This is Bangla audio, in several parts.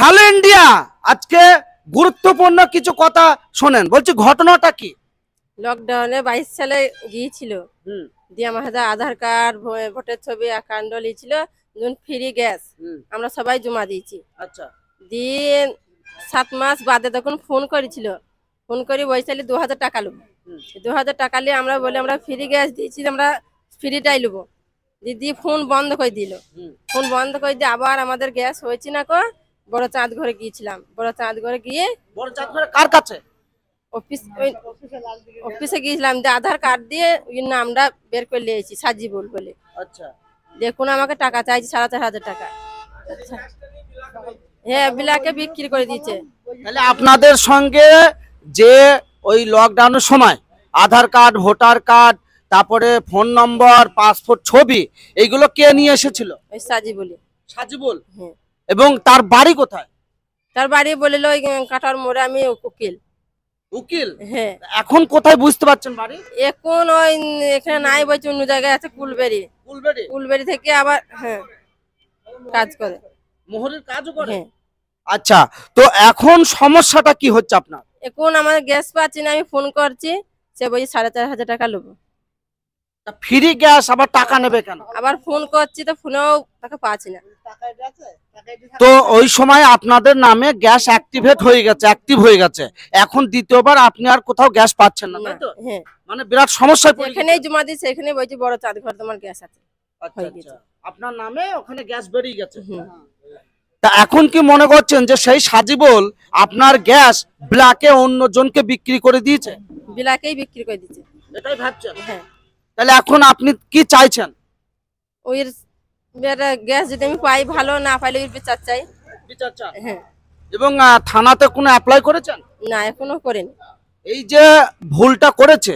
হ্যালো ইন্ডিয়া, আজকে গুরুত্বপূর্ণ কিছু কথা শোনেন। বলছি ঘটনাটা কি? লকডাউনে 22 সালে গিয়েছিল, দিয়ে আমার হাতে আধার কার্ড, ভোটের ছবি, অ্যাকাউন্ট লিয়েছিল, ফ্রি গ্যাস আমরা সবাই জমা দিয়েছি। আচ্ছা, দিয়ে 7 মাস বাদে তখন ফোন করেছিল, ফোন করে বলছিল 2000 টাকা নেব। 2000 টাকা নিয়ে আমরা বলি আমরা ফ্রি গ্যাস দিয়েছি, আমরা ফ্রিটাই নেবো। দিদি ফোন বন্ধ করে দিল, ফোন বন্ধ করে দিয়ে আবার আমাদের গ্যাস হয়েছে না কো, বড় চাঁদ ঘরে গিয়েছিলাম। বড় চাঁদ ঘরে গিয়ে বড় চাঁদ ঘরে কার কাছে? অফিসে গিয়েছিলাম, দিয়ে আধার কার্ড দিয়ে ওই নামটা বের করে নিয়েছি, সাজিবুল বলে। আচ্ছা, দেখুন আমাকে টাকা চাইছি 4500 টাকা। হ্যাঁ, বিলাকে বিক্রি করে দিয়েছে। তাহলে আপনাদের সঙ্গে যে ওই লকডাউনের সময় আধার কার্ড, ভোটার কার্ড, তারপরে ফোন নম্বর, পাসপোর্ট ছবি, এইগুলো কে নিয়ে এসেছিল? ওই সাজিবুলি। সাজিবুল। হ্যাঁ। এবং তার বাড়ি কোথায়? তার বাড়ি বলিল ওই কাটার মোড়ে, আমি উকিল। উকিল? হ্যাঁ। এখন কোথায় বুঝতে পারছেন বাড়ি? এখন ওই এখানে নাই বলছে, অন্য জায়গায় আছে, কুলবেড়ি। কুলবেড়ি? কুলবেড়ি থেকে আবার হ্যাঁ কাজ করে, মোহরের কাজও করে। হ্যাঁ। আচ্ছা, তো এখন সমস্যাটা কি হচ্ছে আপনার? এখন আমার গ্যাস পাচ্ছি না, আমি ফোন করছি, সে বলছে 4500 টাকা নেবো। ফ্রি গ্যাস আবার টাকা নেবে কেন? আবার ফোন করছি তো ফোনেও টাকা পাচ্ছি না। তো ওই সময় আপনাদের নামে গ্যাস অ্যাক্টিভ হয়ে গেছে। এখন দ্বিতীয়বার আপনি আর কোথাও গ্যাস পাচ্ছেন না, তাই তো? হ্যাঁ, মানে বিরাট সমস্যায় পড়ে এখানেই জমা দিয়েছে, এখানে বলছি বড় চাঁদ ঘর তোমার গ্যাস আছে। আচ্ছা, আপনার নামে ওখানে গ্যাস বেরিয়ে গেছে। তা এখন কি মনে করছেন যে সেই সাজিবুল আপনার গ্যাস ব্ল্যাকে অন্য জনকে বিক্রি করে দিয়েছে? বিলাকেই বিক্রি করে দিয়েছে, এটাই ভাবছেন? হ্যাঁ। তাহলে এখন আপনি কি চাইছেন? ওই গ্যাস যদি আমি পাই ভালো, না পাইলে ওই বিচার চাই। বিচার চান? হ্যাঁ। এবং থানাতে কোনো অ্যাপ্লাই করেছেন? না, এখনো করেনি। এই যে ভুলটা করেছে,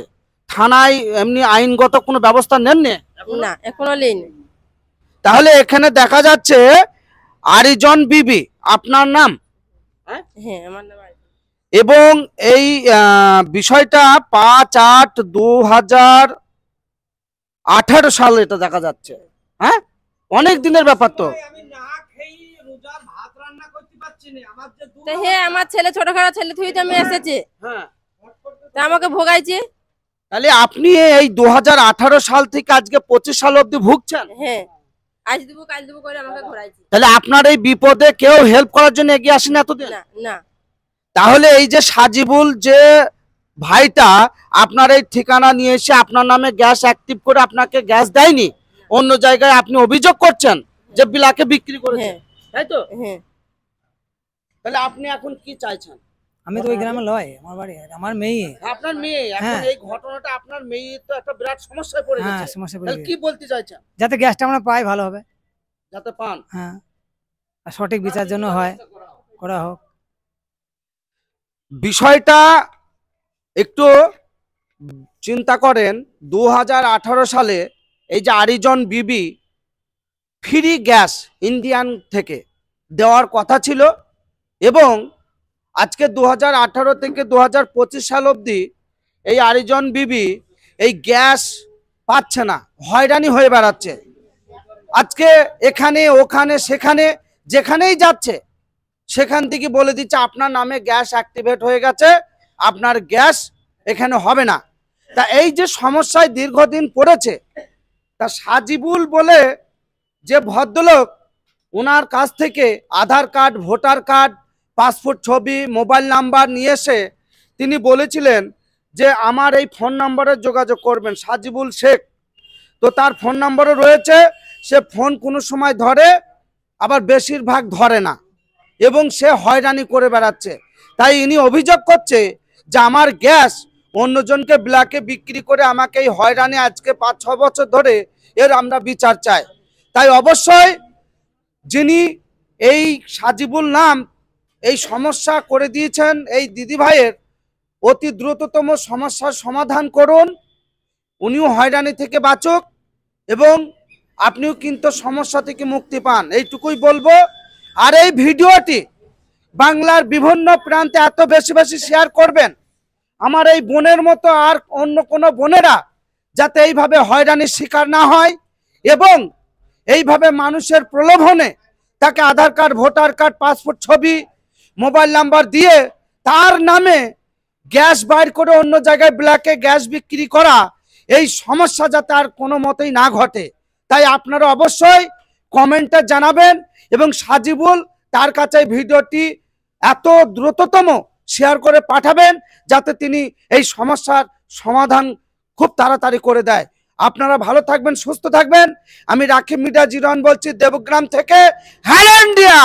থানায় এমনি আইনগত কোনো ব্যবস্থা নেননি? না, এখনো নেইনি। তাহলে এখানে দেখা যাচ্ছে আরিজন বিবি আপনার নাম? হ্যাঁ, আমার নাম। এবং এই বিষয়টা 5/8/2018 সালে এটা দেখা যাচ্ছে। হ্যাঁ, অনেক দিনের ব্যাপার। তো হ্যাঁ, আমার ছেলে, ছোটখাটো ছেলে থুই তো আমি এসেছি, তা আমাকে ভোগাইছে। তাহলে আপনি এই 2018 সাল থেকে আজকে 25 সাল অবধি ভুগছেন? হ্যাঁ, আজ দেবো কাল দেবো করে আমাকে ঘোরাইছে। তাহলে আপনার এই বিপদে কেউ হেল্প করার জন্য এগিয়ে আসেন এতদিন? না না। তাহলে এই যে সাজিবুল যে ভাইটা আপনার এই ঠিকানা নিয়ে এসে আপনার নামে গ্যাস অ্যাক্টিভ করে আপনাকে গ্যাস দেয়নি, অন্য জায়গায় আপনি অভিযোগ করছেন যে বিলাকে বিক্রি করেছে, তাই তো? হ্যাঁ। তাহলে আপনি এখন কি চাইছেন? আমি তো ওই গ্রামে লয়, আমার বাড়ি, আমার মেয়ে। আপনার মেয়ে? এখন এই ঘটনাটা আপনার মেয়ে তো একটা বিরাট সমস্যায় পড়ে গেছে। হ্যাঁ, সমস্যা পড়ে তাহলে গেছে। কি বলতে চাইছেন? যাতে গ্যাসটা আমরা পাই ভালো হবে, যাতে পান। হ্যাঁ, আর সঠিক বিচার জন্য হয়, করা হোক। বিষয়টা একটু চিন্তা করেন। 2018 সালে এই যে আরিজন বিবি ফ্রি গ্যাস ইন্ডিয়ান থেকে দেওয়ার কথা ছিল, এবং আজকে 2018 থেকে 2025 সাল অবধি এই আরিজন বিবি এই গ্যাস পাচ্ছে না, হয়রানি হয়ে বেড়াচ্ছে। আজকে এখানে ওখানে সেখানে যেখানেই যাচ্ছে সেখান থেকে বলে দিচ্ছে আপনার নামে গ্যাস অ্যাক্টিভেট হয়ে গেছে, আপনার গ্যাস এখানে হবে না। তা এই যে সমস্যায় দীর্ঘদিন পড়েছে, তা সাজিবুল বলে যে ভদ্রলোক, ওনার কাছ থেকে আধার কার্ড, ভোটার কার্ড, পাসপোর্ট ছবি, মোবাইল নাম্বার নিয়ে এসে তিনি বলেছিলেন যে আমার এই ফোন নম্বরে যোগাযোগ করবেন, সাজিবুল শেখ। তো তার ফোন নম্বরও রয়েছে, সে ফোন কোনো সময় ধরে, আবার বেশিরভাগ ধরে না, এবং সে হয়রানি করে বেড়াচ্ছে। তাই ইনি অভিযোগ করছে যে আমার গ্যাস অন্যজনকে ব্ল্যাকে বিক্রি করে আমাকে এই হয়রানি আজকে 5-6 বছর ধরে, এর আমরা বিচার চাই। তাই অবশ্যই যিনি এই সাজিবুল নাম এই সমস্যা করে দিয়েছেন এই দিদি ভাইয়ের, অতি দ্রুততম সমস্যার সমাধান করুন, উনিও হয়রানি থেকে বাঁচুক এবং আপনিও কিন্তু সমস্যা থেকে মুক্তি পান, এইটুকুই বলবো। আর এই ভিডিওটি বাংলার বিভিন্ন প্রান্তে এত বেশি বেশি শেয়ার করবেন, আমার এই বোনের মতো আর অন্য কোনো বোনেরা যাতে এইভাবে হয়রানির শিকার না হয় এবং এইভাবে মানুষের প্রলোভনে তাকে আধার কার্ড, ভোটার কার্ড, পাসপোর্ট ছবি, মোবাইল নাম্বার দিয়ে তার নামে গ্যাস বাইর করে অন্য জায়গায় ব্ল্যাকে গ্যাস বিক্রি করা, এই সমস্যা যাতে আর কোনো মতেই না ঘটে, তাই আপনারা অবশ্যই কমেন্টে জানাবেন এবং সাজিবুল তার কাছে ভিডিওটি এত দ্রুততম শেয়ার করে পাঠাবেন যাতে তিনি এই সমস্যার সমাধান খুব তাড়াতাড়ি করে দেয়। আপনারা ভালো থাকবেন, সুস্থ থাকবেন। আমি রাকিব মিডিয়া 01 বলছি, দেবগ্রাম থেকে। Hello India.